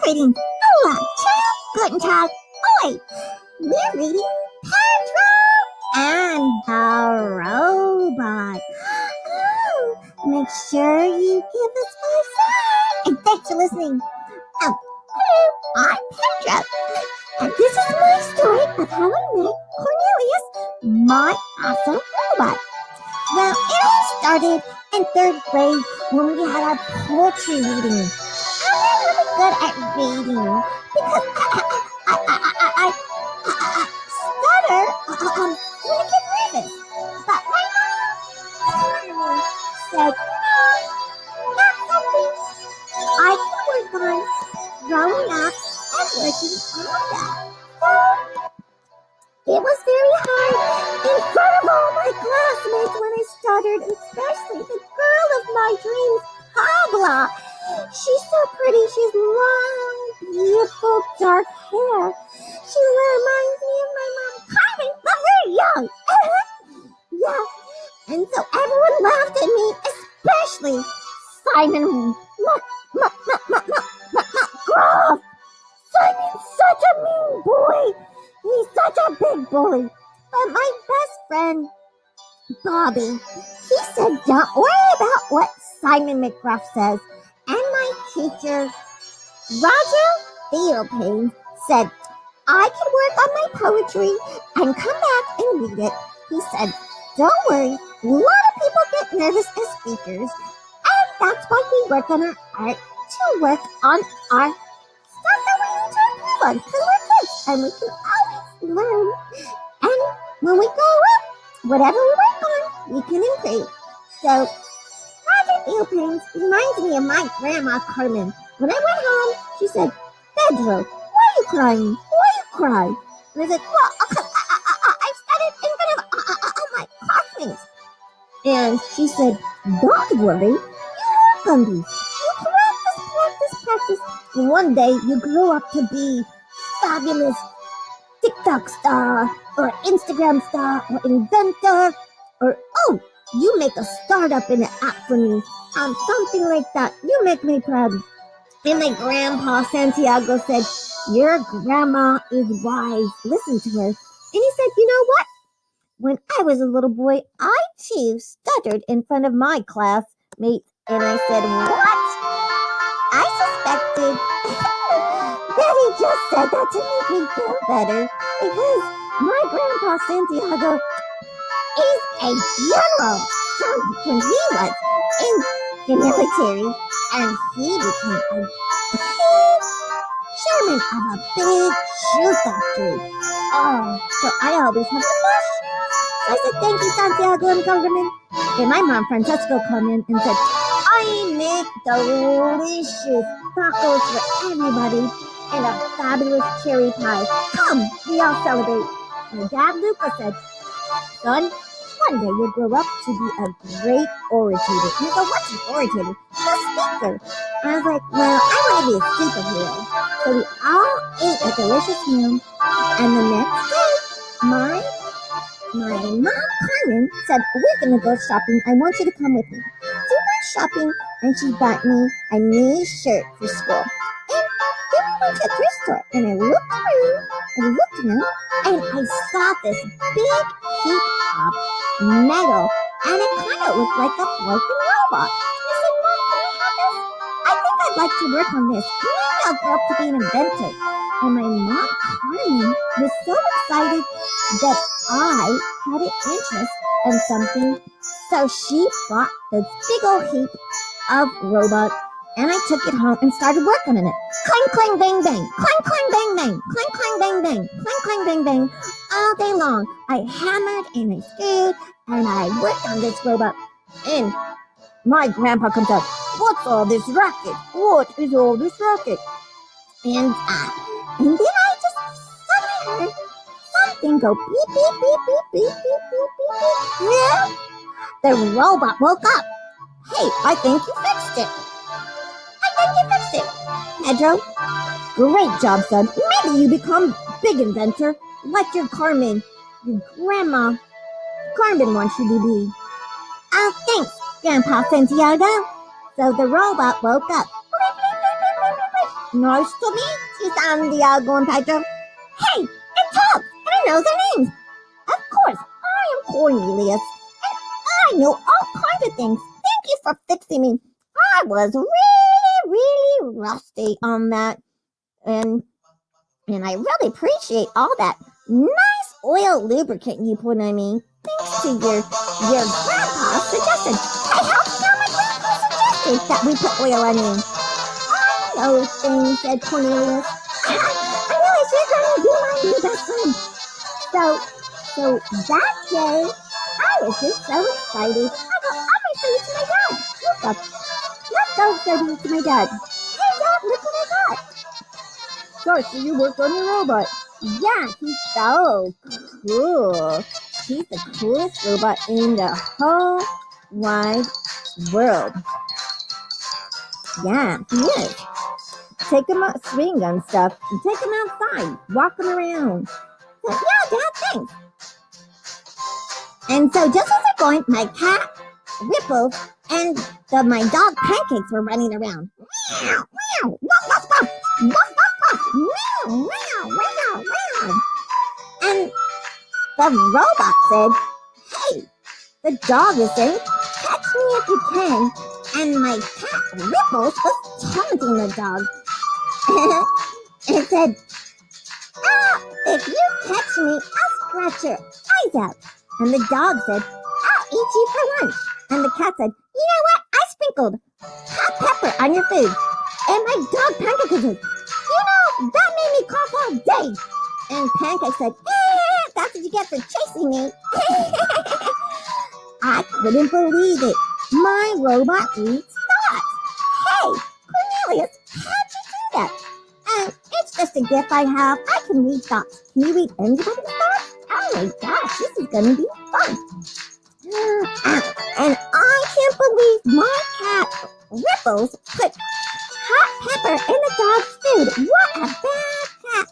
Greetings. Hola, child. Guten Tag. Oi. We're reading Pedro and the Robot. Oh, make sure you give us 5 stars. And thanks for listening. Oh, hello, I'm Pedro. And this is my story of how I met Cornelius, my awesome robot. Well, it all started in 3rd grade when we had our poetry reading. I'm not really good at reading because I stutter when I get nervous. But my mom said, that's something I can work on growing up and working on that. So it was very hard in front of all my classmates when I stuttered, especially the girl of my dreams, Pabla. She's so pretty. She's long, beautiful, dark hair. She reminds me of my mom, Carmen, but very young. Yeah, and so everyone laughed at me, especially Simon McGraw. Simon's such a mean boy. He's such a big bully. But my best friend, Bobby, he said, don't worry about what Simon McGruff says. And my teacher, Roger Theopane, said, I can work on my poetry and come back and read it. He said, don't worry, a lot of people get nervous as speakers. And that's why we work on our art to work on our stuff that we need to improve on. Because we're kids and we can always learn. And when we grow up, whatever we work on, we can improve. So, Roger Theopane reminds me of my grandma Carmen. When I went home, she said, Pedro, why are you crying? Why you cry? And I said, well, because I studied in front of all my classmates. And she said, don't worry, you work on these. You practice. And one day you grow up to be fabulous TikTok star or Instagram star or inventor or, oh, you make a startup in an app for me. Something like that. You make me proud. And my grandpa Santiago said, your grandma is wise. Listen to her. And he said, you know what? When I was a little boy, I too stuttered in front of my classmates. And I said, what? I suspected that he just said that to make me feel better. Because my grandpa Santiago is a general. So when he was in the military, and he became a big chairman of a big shoe factory. Oh, so I always have the best shoes. So I said, thank you, Santiago and Government. And my mom, Francesco, come in and said, I make delicious tacos for everybody and a fabulous cherry pie. Come, we all celebrate. My dad, Luca, said, son, one day you'll grow up to be a great orator. And I go, what's an orator? A speaker. And I was like, well, I want to be a superhero. So we all ate a delicious meal. And the next day, my mom, Carmen, said, we're going to go shopping. I want you to come with me. So we went shopping, and she bought me a new shirt for school. And then we went to a thrift store, and I looked around, and I saw this big heap of metal, and it kind of looked like a broken robot. I said, Mom, can I have this? I think I'd like to work on this. Maybe I'll grow up to be an inventor. And my mom, Carmen, was so excited that I had an interest in something. So she bought this big old heap of robot, and I took it home and started working on it. Clang, clang, bang, bang. Clang, clang, bang, bang. Clang, clang, bang, bang. Clang, clang, bang, bang. All day long. I hammered and I screwed and I worked on this robot. And my grandpa comes out, what's all this racket? What is all this racket? And then I just suddenly heard something go beep, beep, beep, beep, beep, beep, beep, beep, beep. Yeah. The robot woke up. Hey, I think you fixed it. Pedro, great job, son. Maybe you become big inventor like your Carmen. Your grandma Carmen wants you to be. Oh, thanks, Grandpa Santiago. So the robot woke up. Nice to meet you, Santiago and Pedro. Hey, it talks, and it knows our names. Of course, I am Cornelius, and I know all kinds of things. Thank you for fixing me. I was really rusty on that, and I really appreciate all that nice oil lubricant you put on me. Thanks to your grandpa's suggestion. Hey, how do you know my grandpa suggested that we put oil on you? I know things, said Cornelius. I realize you're going to be my new best friend. So that day, I was just so excited. I thought, I'm going to show you to my dad. Let's go show you to my dad. Hey, Dad, look what I got. So you worked on your robot. Yeah, he's so cool. He's the coolest robot in the whole wide world. Yeah, he is. Take him out, swing and stuff. And take him outside. Walk him around. So, yeah, Dad, thanks. And so just as they're going, my cat, Ripple, and my dog, Pancakes, were running around. Meow, meow, woof, woof, woof, woof, woof, woof, meow, meow, meow, meow. And the robot said, hey, the dog is saying, catch me if you can. And my cat, Ripples, was taunting the dog. It said, if you catch me, I'll scratch your eyes out. And the dog said, I'll eat you for lunch. And the cat said, you know what? I sprinkled hot pepper on your food. And my dog Pancake said, that made me cough all day. And Pancake said, that's what you get for chasing me. I couldn't believe it. My robot reads thoughts. Hey, Cornelius, how'd you do that? It's just a gift I have. I can read thoughts. Can you read anybody's thoughts? Oh my gosh, this is going to be fun. And I can't believe my cat, Ripples, put hot pepper in the dog's food. What a bad cat.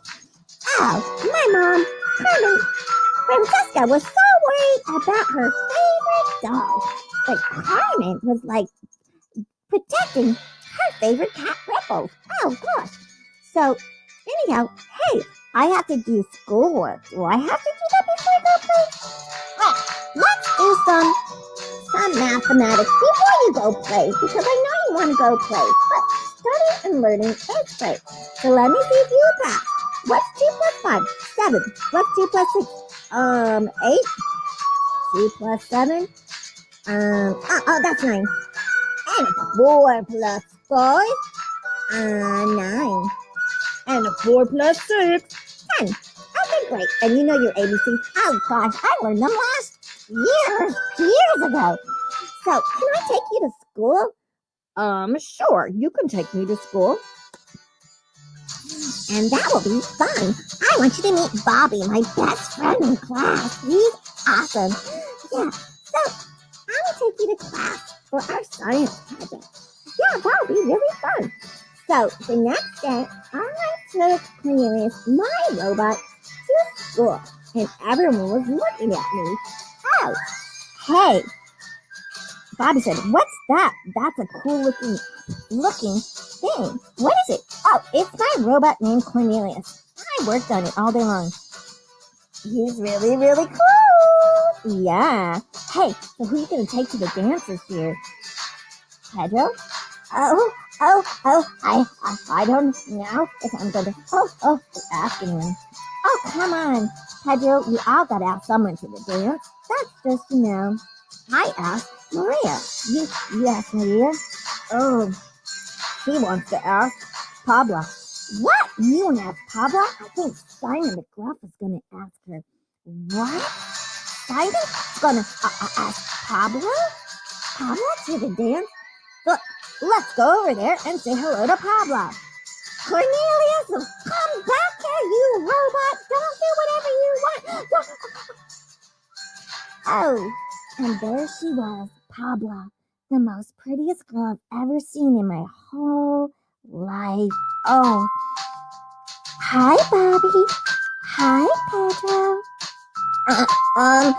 Oh, my mom, Francesca, was so worried about her favorite dog. But Carmen was like protecting her favorite cat, Ripples. Oh, gosh. So, anyhow, hey, I have to do schoolwork. Do I have to do that before I go play? Well, let's do some mathematics before you go play, because I know you want to go play. But studying and learning is great. So let me see if you pass. What's 2 plus 5? 7. What's 2 plus 6? 8. 2 plus 7. That's 9. And 4 plus 4. 9. And 4 plus 6. 10. Okay, great. And you know your ABCs. Oh gosh, I learned them years ago. So, can I take you to school? Sure, you can take me to school. And that will be fun. I want you to meet Bobby, my best friend in class. He's awesome. Yeah, so I will take you to class for our science project. Yeah, that will be really fun. So the next day, I took Cornelius, my robot, to school. And everyone was looking at me. Oh, hey. Bobby said, what's that? That's a cool looking thing. What is it? Oh, it's my robot named Cornelius. I worked on it all day long. He's really cool. Yeah. Hey, so who are you going to take to the dance this year? Pedro? I don't know if I'm going to, asking him. Oh, come on, Pedro, you all got to ask someone to the dance. That's just, I asked Maria. You asked Maria? Oh, she wants to ask Pablo. What? You want to ask Pablo? I think Simon the Gruff is going to ask her. What? Simon's going to ask Pablo? Pablo to the dance? Look, let's go over there and say hello to Pablo. Cornelius, come back here, you robot. Don't do whatever you want. Oh, and there she was, Pablo, the most prettiest girl I've ever seen in my whole life. Oh, hi, Bobby. Hi, Pedro. Hi,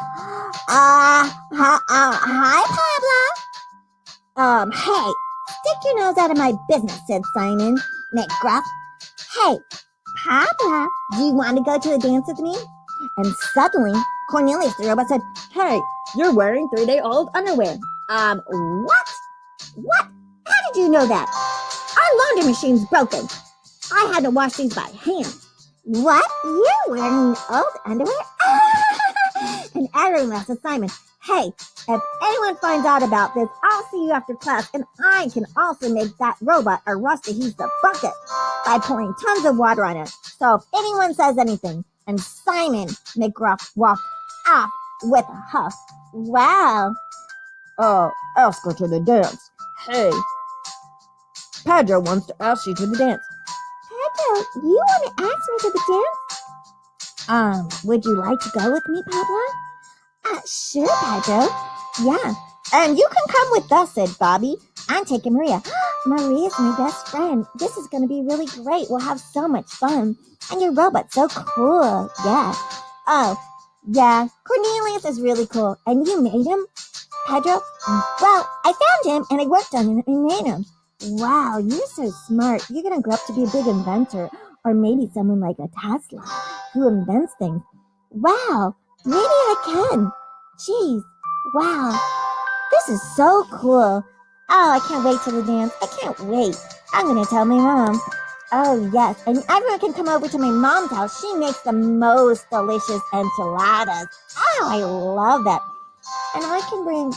Pablo. Hey, stick your nose out of my business, said Simon McGruff. Hey, Papa, do you want to go to a dance with me? And suddenly, Cornelius the robot said, hey, you're wearing 3-day-old underwear. What? What? How did you know that? Our laundry machine's broken. I had to wash these by hand. What? You're wearing old underwear? And everyone laughs at Simon. Hey, if anyone finds out about this, I'll see you after class, and I can also make that robot a rusty he's the bucket by pouring tons of water on it. So if anyone says anything, and Simon McGruff walked off with a huff. Wow. Let's go to the dance. Hey, Pedro wants to ask you to the dance. Pedro, you want to ask me to the dance? Would you like to go with me, Pablo? Sure, Pedro. Yeah. And you can come with us, said Bobby. I'm taking Maria. Maria's my best friend. This is going to be really great. We'll have so much fun. And your robot's so cool. Yeah. Oh, yeah. Cornelius is really cool. And you made him? Pedro? Well, I found him and I worked on him and made him. Wow, you're so smart. You're going to grow up to be a big inventor. Or maybe someone like a Tesla who invents things. Wow, maybe I can. Jeez, wow. This is so cool. Oh, I can't wait till the dance. I can't wait. I'm going to tell my mom. Oh, yes. And everyone can come over to my mom's house. She makes the most delicious enchiladas. Oh, I love that. And I can bring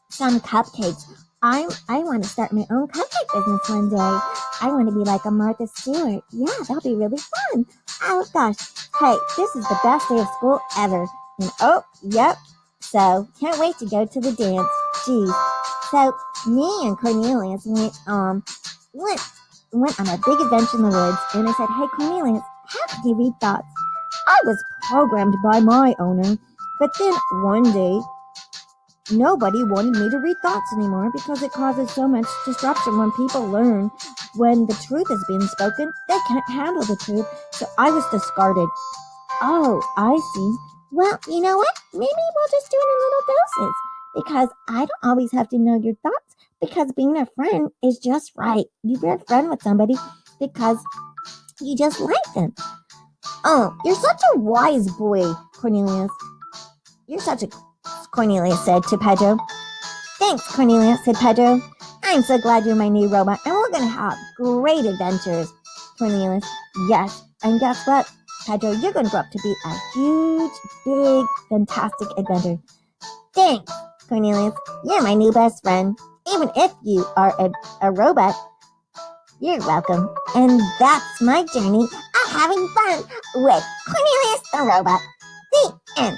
some cupcakes. I want to start my own cupcake business one day. I want to be like a Martha Stewart. Yeah, that'll be really fun. Oh, gosh. Hey, this is the best day of school ever. And oh, yep. So, can't wait to go to the dance. Geez. So, me and Cornelius went on a big adventure in the woods. And I said, hey, Cornelius, how can you read thoughts? I was programmed by my owner. But then one day, nobody wanted me to read thoughts anymore because it causes so much disruption when people learn when the truth is being spoken. They can't handle the truth. So I was discarded. Oh, I see. Well, you know what? Maybe we'll just do it in little doses because I don't always have to know your thoughts because being a friend is just right. You be a friend with somebody because you just like them. Oh, you're such a wise boy, Cornelius. Cornelius said to Pedro. Thanks, Cornelius, said Pedro. I'm so glad you're my new robot, and we're going to have great adventures. Cornelius, yes, and guess what, Pedro, you're going to grow up to be a huge, big, fantastic adventure. Thanks, Cornelius. You're my new best friend. Even if you are a robot, you're welcome. And that's my journey of having fun with Cornelius the robot. The end.